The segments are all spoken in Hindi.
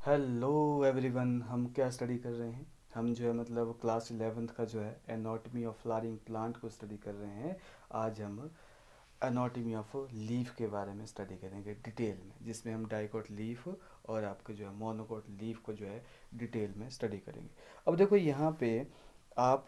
हेलो एवरीवन, हम क्या स्टडी कर रहे हैं? हम जो है मतलब क्लास 11th का जो है एनाटॉमी ऑफ फ्लावरिंग प्लांट को स्टडी कर रहे हैं। आज हम एनाटॉमी ऑफ लीफ के बारे में स्टडी करेंगे डिटेल में, जिसमें हम डाइकोट लीफ और आपके जो है मोनोकोट लीफ को जो है डिटेल में स्टडी करेंगे। अब देखो यहाँ पे आप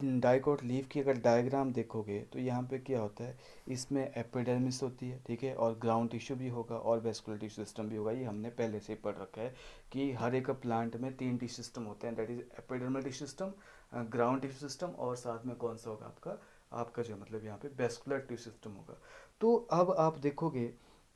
डाइकोट लीफ की अगर डायग्राम देखोगे तो यहाँ पे क्या होता है, इसमें एपिडर्मिस होती है, ठीक है, और ग्राउंड टिश्यू भी होगा और वेस्कुलर टिश्यू सिस्टम भी होगा। ये हमने पहले से ही पढ़ रखा है कि हर एक प्लांट में तीन टिश्यू सिस्टम होते हैं, that is epidermal tissue system, ground tissue system, और साथ में कौन सा होगा आपका आपका जो मतलब यहाँ पे वेस्कुलर टिश्यू सिस्टम होगा। तो अब आप देखोगे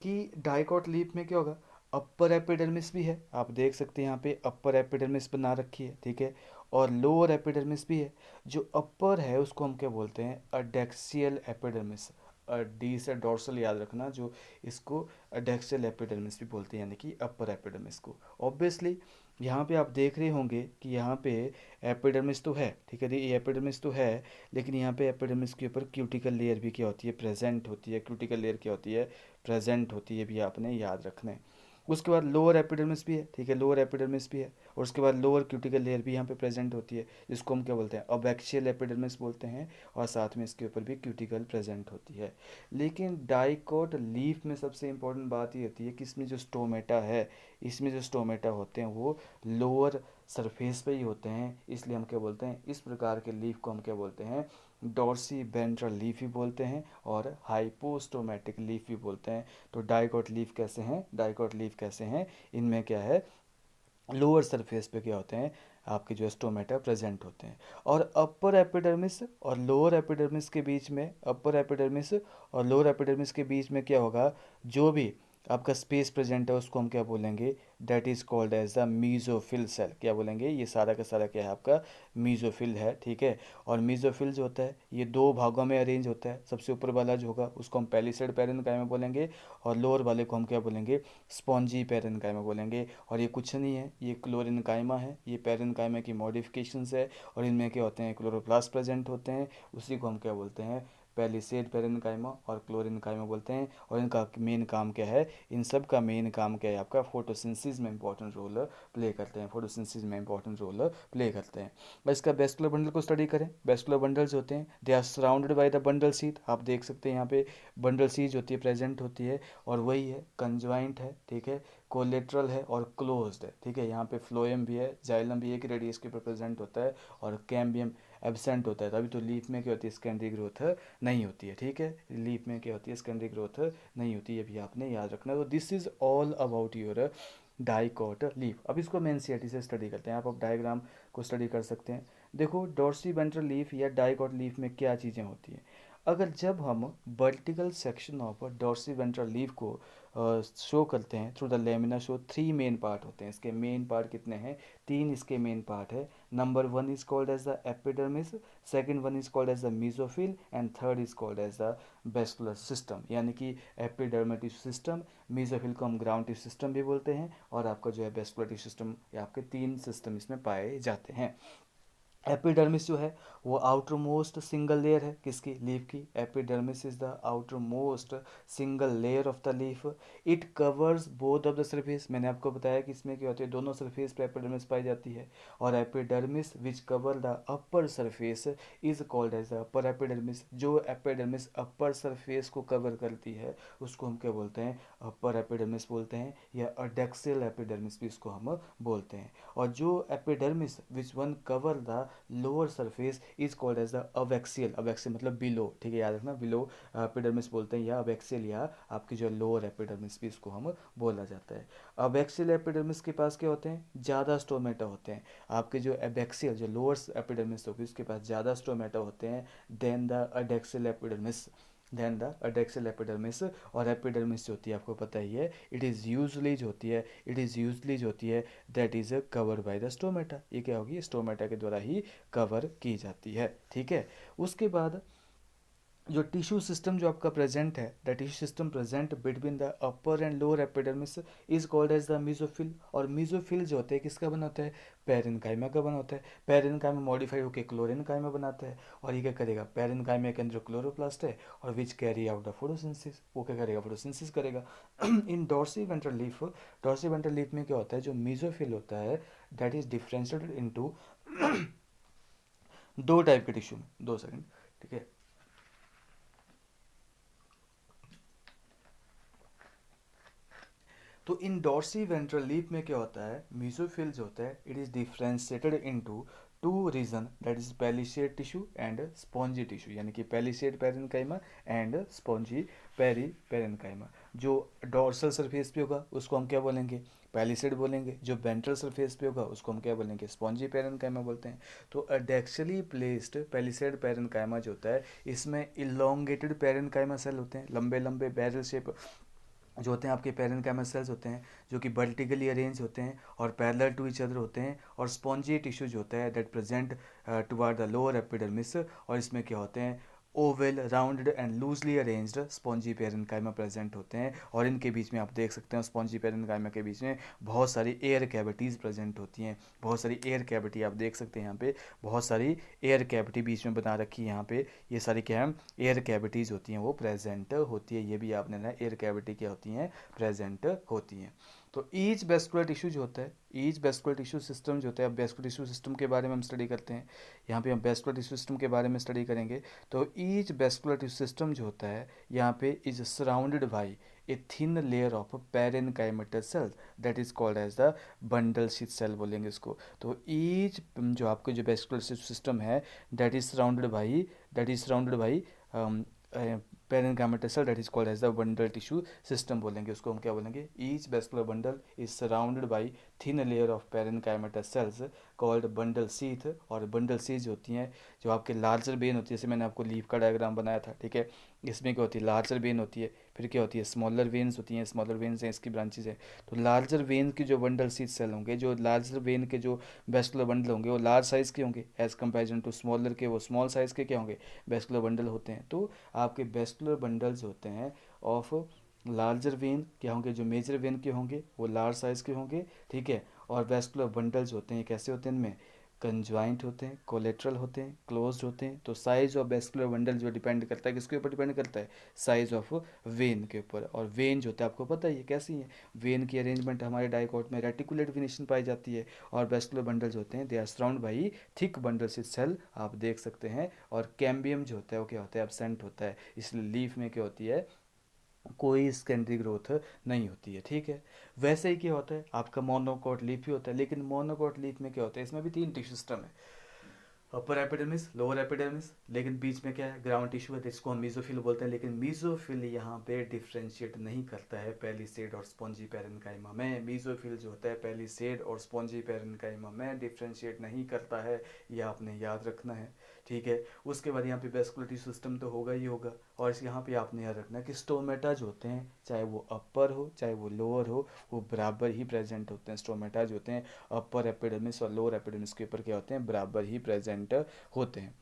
कि डाइकोट लीफ में क्या होगा, अपर एपिडर्मिस भी है, आप देख सकते हैं यहाँ पे अपर एपिडर्मिस बना रखी है, ठीक है, और लोअर एपिडर्मिस भी है। जो अपर है उसको हम क्या बोलते हैं, अडेक्सियल एपिडर्मिस। डी से डोर्सल याद रखना, जो इसको अडेक्सियल एपिडर्मिस भी बोलते हैं, यानी कि अपर एपिडर्मिस को। ऑब्वियसली यहाँ पे आप देख रहे होंगे कि यहाँ पे एपिडर्मिस तो है, ठीक है, ये एपिडर्मिस तो है, लेकिन यहाँ पे एपिडर्मिस के ऊपर क्यूटिकल लेयर भी क्या होती है, प्रेजेंट होती है। क्यूटिकल लेयर क्या होती है, प्रेजेंट होती है, भी आपने याद रखना है। उसके बाद लोअर एपिडर्मिस भी है, ठीक है, लोअर एपिडर्मिस भी है, और उसके बाद लोअर क्यूटिकल लेयर भी यहाँ पे प्रेजेंट होती है, जिसको हम क्या बोलते हैं, अबैक्सियल एपिडर्मिस बोलते हैं, और साथ में इसके ऊपर भी क्यूटिकल प्रेजेंट होती है। लेकिन डाइकोट लीफ में सबसे इंपॉर्टेंट बात ये होती है कि इसमें जो स्टोमेटा है, इसमें जो स्टोमेटा होते हैं वो लोअर सरफेस पे ही होते हैं, इसलिए हम क्या बोलते हैं, इस प्रकार के लीफ को हम क्या बोलते हैं, डॉर्सी वेंट्रल लीफ भी बोलते हैं और हाइपोस्टोमेटिक लीफ भी बोलते हैं। तो डाइकोट लीफ कैसे हैं, डाइकोट लीफ कैसे हैं, इनमें क्या है, लोअर सरफेस पे क्या होते हैं, आपके जो स्टोमेटा प्रेजेंट होते हैं। और अपर एपिडर्मिस और लोअर एपिडर्मिस के बीच में, अपर एपिडर्मिस और लोअर एपिडर्मिस के बीच में क्या होगा, जो भी आपका स्पेस प्रेजेंट है उसको हम क्या बोलेंगे, that is called as the mesophyll cell. क्या बोलेंगे, ये सारा का सारा क्या है आपका मीजोफिल है, ठीक है। और मीजोफिल जो होता है ये दो भागों में अरेंज होता है। सबसे ऊपर वाला जो होगा उसको हम पैलिसेड पैरेन्काइमा बोलेंगे, और लोअर वाले को हम क्या बोलेंगे, स्पॉन्जी पैरेन्काइमा बोलेंगे। और ये कुछ नहीं है, ये क्लोरेनकाइमा है, ये पैरेन्काइमा की मॉडिफिकेशंस है, और इनमें क्या होते हैं, क्लोरोप्लास्ट प्रेजेंट होते हैं, उसी को हम क्या बोलते हैं, पैलिसेड पैरेन्काइमा और क्लोरेनकाइमा बोलते हैं। और इनका मेन काम क्या है, इन सब का मेन काम क्या है आपका, फोटोसिंथेसिस में इंपॉर्टेंट रोल प्ले करते हैं, फोटोसिंथेसिस में इंपॉर्टेंट रोल प्ले करते हैं। बस इसका वेस्कुलर बंडल को स्टडी करें। वेस्कुलर बंडल्स होते हैं, they are surrounded by the bundle sheath, आप देख सकते हैं यहाँ पे बंडल शीथ होती है, प्रेजेंट होती है, और वही है, कंजॉइंट है, ठीक है, कोलेट्रल है और क्लोज्ड है, ठीक है। यहाँ पे फ्लोएम भी है, जाइलम भी एक रेडियस के ऊपर प्रेजेंट होता है, और कैम्बियम एब्सेंट होता है। तभी तो लीफ में क्या होती है, सेकेंडरी ग्रोथ नहीं होती है, ठीक है, लीफ में क्या होती है, सेकेंडरी ग्रोथ नहीं होती है, भी आपने याद रखना। तो this is all about your dicot leaf. अब इसको हम एनसीईआरटी से स्टडी करते हैं, आप डायग्राम को स्टडी कर सकते हैं। देखो डोर्सी वेंट्रल लीफ या डाइकोट लीफ में क्या चीज़ें होती हैं। अगर जब हम vertical section of dorsiventral leaf को शो करते हैं through the lamina show, three main part होते हैं इसके। मेन पार्ट कितने हैं, तीन इसके मेन पार्ट है। Number one is called as the epidermis, second one is called as the mesophyll, and third is called as the vascular system. यानी कि एपिडर्मेटिव सिस्टम, मीजोफिल को हम ग्राउंड टिश्यू सिस्टम भी बोलते हैं, और आपका जो है वेस्कुलर टिश्यू सिस्टम, आपके तीन सिस्टम इसमें पाए जाते हैं। एपिडर्मिस जो है वो आउटर मोस्ट सिंगल लेयर है, किसकी, लीफ की। Epidermis is the outer most single layer of the leaf. It covers both of the surface, मैंने आपको बताया कि इसमें क्या होती है, दोनों सरफेस पर एपिडर्मिस पाई जाती है। और epidermis which cover the upper surface is called as the upper epidermis. जो एपिडर्मिस अपर सरफेस को कवर करती है उसको हम क्या बोलते हैं, अपर एपिडर्मिस बोलते हैं, या अडेक्सियल एपिडर्मिस भी इसको हम बोलते हैं। और जो epidermis which one cover the lower surface is called as the abaxial. Abaxial मतलब बिलो, ठीक है, याद रखना, बिलो एपिडर्मिस बोलते हैं, या अवेक्सियल, या आपकी जो लोअर एपिडर्मिस भी इसको हम बोला जाता है। अवेक्सियल एपिडर्मिस के पास क्या होते हैं, ज़्यादा स्टोमेटा होते हैं। आपके जो एबेक्सियल, जो लोअर एपिडर्मिस होगी उसके पास ज़्यादा स्टोमेटा होते हैं then the adaxial epidermis, then the adaxial epidermis. और एपिडर्मिस जो होती है आपको पता ही है, इट इज़ यूजली जो होती है, इट इज़ यूजली जो होती है, that is covered by the stomata. ये क्या होगी, स्टोमेटा के द्वारा ही कवर की जाती है, ठीक है। उसके बाद जो टिश्यू सिस्टम जो आपका प्रेजेंट है, the tissue system present between the upper and lower epidermis is called as the mesophyll. और मीजोफिल जो होता है किसका बना होता है? पेरेन्काइमा का बना होता है। पेरेन्काइमा मॉडिफाई होकर क्लोरेन्काइमा बनाता है, और ये क्या करेगा? पेरेन्काइमा के अंदर क्लोरोप्लास्ट है और which carry out the photosynthesis, वो क्या करेगा? फोटोसिंथेसिस करेगा। In dorsiventral leaf, dorsiventral leaf में क्या होता है? जो मीजोफिल होता है दैट इज डिफरेंशिएटेड इनटू दो टाइप के टिश्यू में। 2 सेकंड, ठीक है। तो इन डॉर्सी वेंट्रल लीफ में क्या होता है? मीसोफिल जो होता है it is differentiated into two region, that is palisade tissue and spongy tissue, यानी कि palisade parenchyma and spongy peri parenchyma. जो डॉर्सल सरफेस पे होगा उसको हम क्या बोलेंगे? पेलिसेड बोलेंगे। जो वेंट्रल सरफेस पे होगा उसको हम क्या बोलेंगे? स्पॉन्जी पेरेन्काइमा बोलते हैं। तो अडेक्सली प्लेस्ड पेलिसेड पेरेन्काइमा जो होता है इसमें इलोंगेटेड पेरेन्काइमा सेल होते हैं, लंबे लंबे बैरल शेप जो होते हैं आपके पेरेन्काइमा सेल्स होते हैं, जो कि वर्टिकली अरेंज होते हैं और पैरेलल टू ईच अदर होते हैं। और स्पॉन्जी टिश्यू जो होता है that present toward the lower epidermis, और इसमें क्या होते हैं? Oval rounded and loosely arranged spongy parenchyma present होते हैं। और इनके बीच में आप देख सकते हैं स्पॉन्जी पेरेन्काइमा के बीच में बहुत सारी एयर कैविटीज़ प्रेजेंट होती हैं। बहुत सारी एयर कैविटी आप देख सकते हैं यहाँ पे, बहुत सारी एयर कैविटी बीच में बना रखी है यहाँ पे। ये सारी क्या है? एयर कैविटीज़ होती हैं, वो प्रेजेंट होती है। ये भी आपने ना एयर कैविटी क्या होती हैं? प्रेजेंट होती हैं। तो ईच वेस्कुलर टिश्यू जो होता है, ईच वेस्कुलर टिश्यू सिस्टम जो होता है, अब वेस्कुलर टिश्यू सिस्टम के बारे में हम स्टडी करते हैं। यहाँ पे हम वेस्कुलर टिश्यू सिस्टम के बारे में स्टडी करेंगे। तो ईच वेस्कुलर टिश्यू सिस्टम जो होता है यहाँ पे is surrounded by a thin layer of parenchymatous cells that is called as the bundle sheath cell बोलेंगे इसको। तो ईच जो आपके जो वेस्कुलर सिस्टम है that is surrounded by parenchymal cell that is called as the bundle tissue system बोलेंगे उसको। हम क्या बोलेंगे? Each vascular bundle is surrounded by thin layer of parenchymal cells called bundle sheath. और बंडल सीथ होती हैं जो आपके लार्जर वेन होती है, जैसे मैंने आपको लीफ का डायग्राम बनाया था, ठीक है। इसमें क्या होती है? लार्जर वेन होती है, फिर क्या होती है? स्मॉलर वेन्स होती हैं, स्मॉलर वेन्स हैं इसकी ब्रांचेज हैं। तो लार्जर वेन की जो बंडल सीथ सेल होंगे, जो लार्जर वेन के जो वेस्कुलर बंडल होंगे वो लार्ज साइज़ के होंगे एज कंपेरिजन टू स्मॉलर के, वो स्मॉल साइज़ के क्या होंगे? वेस्कुलर बंडल होते हैं। तो आपके वेस्कुलर बंडल्स होते हैं ऑफ लार्जर वेन क्या होंगे? जो मेजर वेन के होंगे वो लार्ज साइज़ के होंगे, ठीक है। और वेस्कुलर बंडल्स होते हैं कैसे होते हैं? इनमें कंज्वाइंट होते हैं, कोलेट्रल होते हैं, क्लोज्ड होते हैं। तो साइज ऑफ वेस्कुलर बंडल जो डिपेंड करता है किसके ऊपर डिपेंड करता है? साइज ऑफ वेन के ऊपर। और वेन जो होता है आपको पता ही है कैसी है? वेन की अरेंजमेंट हमारे डाइकोट में रेटिकुलेट वेनेशन पाई जाती है। और वेस्कुलर बंडल्स होते हैं they are surround by thick bundles cell, आप देख सकते हैं। और कैम्बियम जो होता है वो क्या होता है? एब्सेंट होता है। इसलिए लीफ में क्या होती है? कोई सेकेंडरी ग्रोथ नहीं होती है, ठीक है। वैसे ही क्या होता है? आपका मोनोकोट लीफ भी होता है, लेकिन मोनोकोट लीफ में क्या होता है? इसमें भी 3 टिश्यू सिस्टम है, अपर एपिडर्मिस, लोअर एपिडर्मिस, लेकिन बीच में क्या है? ग्राउंड टिश्यू है जिसको हम मीजोफिल बोलते हैं। लेकिन मीजोफिल यहाँ पे डिफ्रेंशिएट नहीं करता है पेलिसेड और स्पॉन्जी पेरेन्काइमा में। मीजोफिल जो होता है पेलिसेड और स्पॉन्जी पेरेन्काइमा में डिफ्रेंशिएट नहीं करता है, ये आपने याद रखना है, ठीक है। उसके बाद यहाँ पे वेस्कुलर टिश्यू सिस्टम तो होगा ही होगा। और यहाँ पे आपने याद रखना है कि स्टोमेटा जो होते हैं चाहे वो अपर हो चाहे वो लोअर हो, वो बराबर ही प्रेजेंट होते हैं। स्टोमेटा जो होते हैं अपर एपिडर्मिस और लोअर एपिडर्मिस के ऊपर क्या होते हैं? बराबर ही प्रेजेंट होते हैं।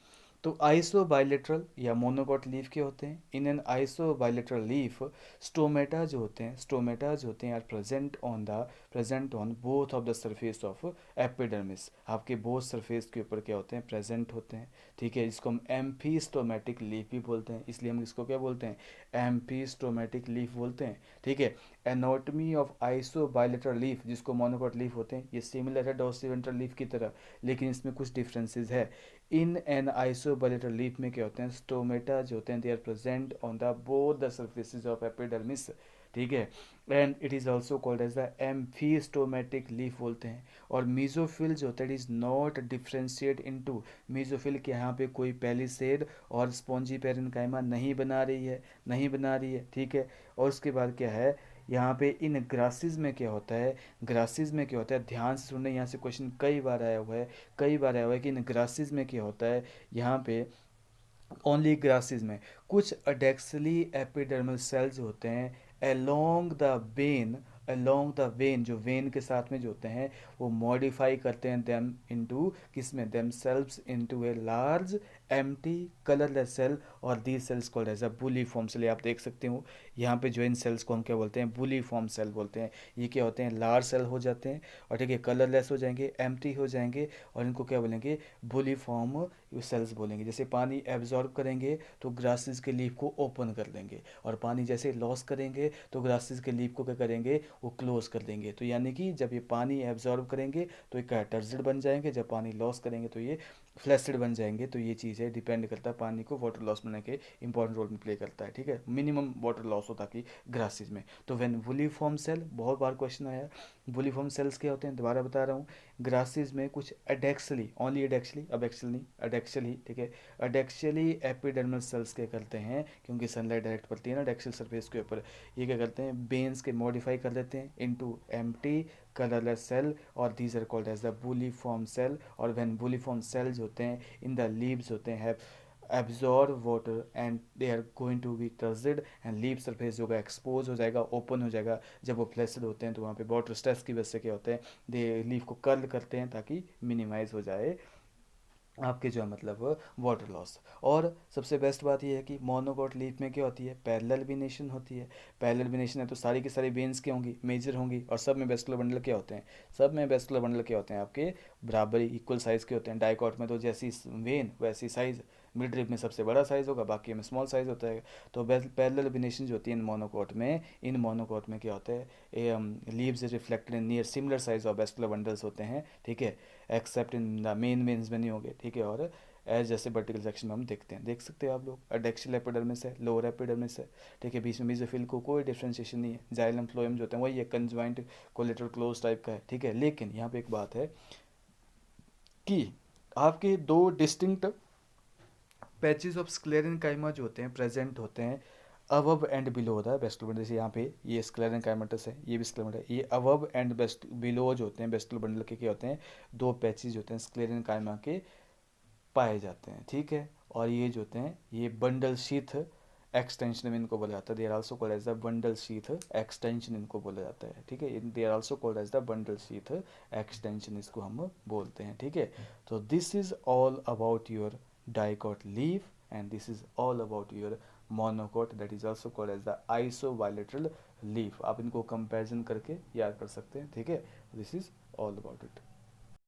तो आइसो बायलेटरल या मोनोकॉट लीफ के होते हैं। In an iso bilateral leaf stomata जो होते हैं, स्टोमेटा जो होते हैं are present on both of the surface of epidermis. आपके बोथ सरफेस के ऊपर क्या होते हैं? प्रेजेंट होते हैं, ठीक है। इसको हम एम्फीस्टोमेटिक लीफ भी बोलते हैं, इसलिए हम इसको क्या बोलते हैं? एम्फीस्टोमेटिक लीफ बोलते हैं, ठीक है। Anatomy of iso bilateral leaf जिसको मोनोकॉट लीफ होते हैं, ये सिमिलर है डॉर्सिवेंट्रल लीफ की तरह, लेकिन इसमें कुछ डिफरेंसेस है। इन एन आइसोबायलेटरल लीफ में क्या होते हैं? स्टोमेटा जो होते हैं they are present on the both the surfaces of epidermis, ठीक है। And it is also called as the amphistomatic leaf बोलते हैं। और मीजोफिल जो होता है it is not differentiate into, mesophyll के यहाँ पे कोई पेलिसेड और स्पॉन्जी पेरेन्काइमा नहीं बना रही है, ठीक है। और उसके बाद क्या है? यहाँ पे इन ग्रासेस में क्या होता है? ग्रासेस में क्या होता है? ध्यान से सुनने, यहाँ से क्वेश्चन कई बार आया हुआ है, कई बार आया हुआ है कि इन ग्रासेस में क्या होता है? यहाँ पे ओनली ग्रासेस में कुछ अडेक्सली एपिडर्मल सेल्स होते हैं along the when, along the when, जो वेन के साथ में जो होते हैं वो मॉडिफाई करते हैं देम इनटू किस में? Themselves into a large empty colourless cell और these cells called as a bulliform cell. आप देख सकते हो यहाँ पे जो इन सेल्स को हम क्या बोलते हैं, बुलीफॉर्म सेल बोलते हैं। ये क्या होते हैं, लार्ज सेल हो जाते हैं और ठीक है कलरलेस हो जाएंगे, एम्प्टी हो जाएंगे और इनको क्या बोलेंगे, बुलीफॉर्म सेल्स बोलेंगे। जैसे पानी एब्जॉर्ब करेंगे तो ग्रासेस के लीफ को ओपन कर देंगे और पानी जैसे लॉस करेंगे तो ग्रासेस के लीफ को क्या करेंगे, वो क्लोज कर देंगे। तो यानी कि जब ये पानी एब्जॉर्ब करेंगे तो ये क्या टर्जिड बन जाएंगे, जब पानी लॉस करेंगे तो ये फ्लैसिड बन जाएंगे। तो ये चीज़ है, डिपेंड करता है पानी को वाटर लॉस बनाने के इंपॉर्टेंट रोल में प्ले करता है। ठीक है, मिनिमम वाटर लॉस होता कि ग्रासेस में। तो व्हेन वुलीफॉर्म सेल, बहुत बार क्वेश्चन आया, वुलीफॉर्म सेल्स क्या होते हैं, दोबारा बता रहा हूँ। ग्रासेस में कुछ एडेक्सली, ओनली एडेक्सली, अब एक्सल नहीं, एडेक्सली, ठीक है, एडेक्सली एपिडर्मल सेल्स क्या करते हैं, क्योंकि सनलाइट डायरेक्ट पड़ती है ना एडेक्सल सरफेस के ऊपर, ये क्या करते हैं, बेन्स के मॉडिफाई कर देते हैं इनटू एम्प्टी कलरलेस सेल और these are called as the bulliform cell. और व्हेन बुलीफॉर्म सेल्स होते हैं इन द लीव्स होते हैं absorb water and they are going to be turgid and leaf surface होगा एक्सपोज हो जाएगा, ओपन हो जाएगा। जब वो फ्लैसिड होते हैं तो वहाँ पे वाटर स्ट्रेस की वजह से क्या होते हैं, दे लीफ को कर्ल करते हैं ताकि मिनिमाइज हो जाए आपके जो है मतलब वाटर लॉस। और सबसे बेस्ट बात यह है कि मोनोकोट लीफ में क्या होती है, पैरेलल वेनेशन होती है। पैरेलल वेनेशन है तो सारी की सारी वेन्स क्या होंगी, मेजर होंगी। और सब में वेस्कुलर बंडल क्या होते हैं, सब में वेस्कुलर बंडल क्या होते हैं, आपके बराबर इक्वल साइज़ के होते हैं। डाइकॉट में तो जैसी वेन वैसी साइज़, मिड रिब में सबसे बड़ा साइज़ होगा, बाकी में स्मॉल साइज़ होता है। तो पैरेलल वेनेशन जो होती है इन मोनोकोट में, इन मोनोकोट में क्या होता है, leaves reflected in near similar size of vascular bundles होते हैं। ठीक है, accept in the main veins में नहीं होंगे। ठीक है, और एज जैसे वर्टिकल सेक्शन में हम देखते हैं, देख सकते हो आप लोग, एडेक्सियल एपिडर्मिस है, लोअर एपिडर्मिस है। ठीक है, बीच में मेसोफिल को कोई डिफ्रेंशिएशन नहीं है। जाइलम फ्लोएम जो होता है वही है, कंजॉइंट कोलेटरल क्लोज टाइप का है। ठीक है, लेकिन यहाँ पे एक बात है कि आपके दो डिस्टिंक्ट पैचेस ऑफ स्क्लेरेनकाइमा जो होते हैं प्रेजेंट होते हैं अवब एंड बिलो होता है वेस्टल बंडल। जैसे यहाँ पे ये स्क्लेरेनकाइमेटस है, ये भी स्क्लेरेन, ये अवब एंड बेस्ट बिलो जो होते हैं वेस्टल बंडल के क्या होते हैं, दो पैचेज होते हैं स्क्लेरेनकाइमा के पाए जाते हैं। ठीक है, और ये जो होते हैं ये बंडल शीथ एक्सटेंशन में इनको बोला जाता है, they are also called as the bundle sheath extension इनको बोला जाता है। ठीक है, they are also called as the bundle sheath extension इसको हम बोलते हैं। ठीक है, तो this is all about your dicot leaf and this is all about your monocot that is also called as the isobilateral leaf। आप इनको कंपैरिजन करके याद कर सकते हैं। ठीक है, this is all about it.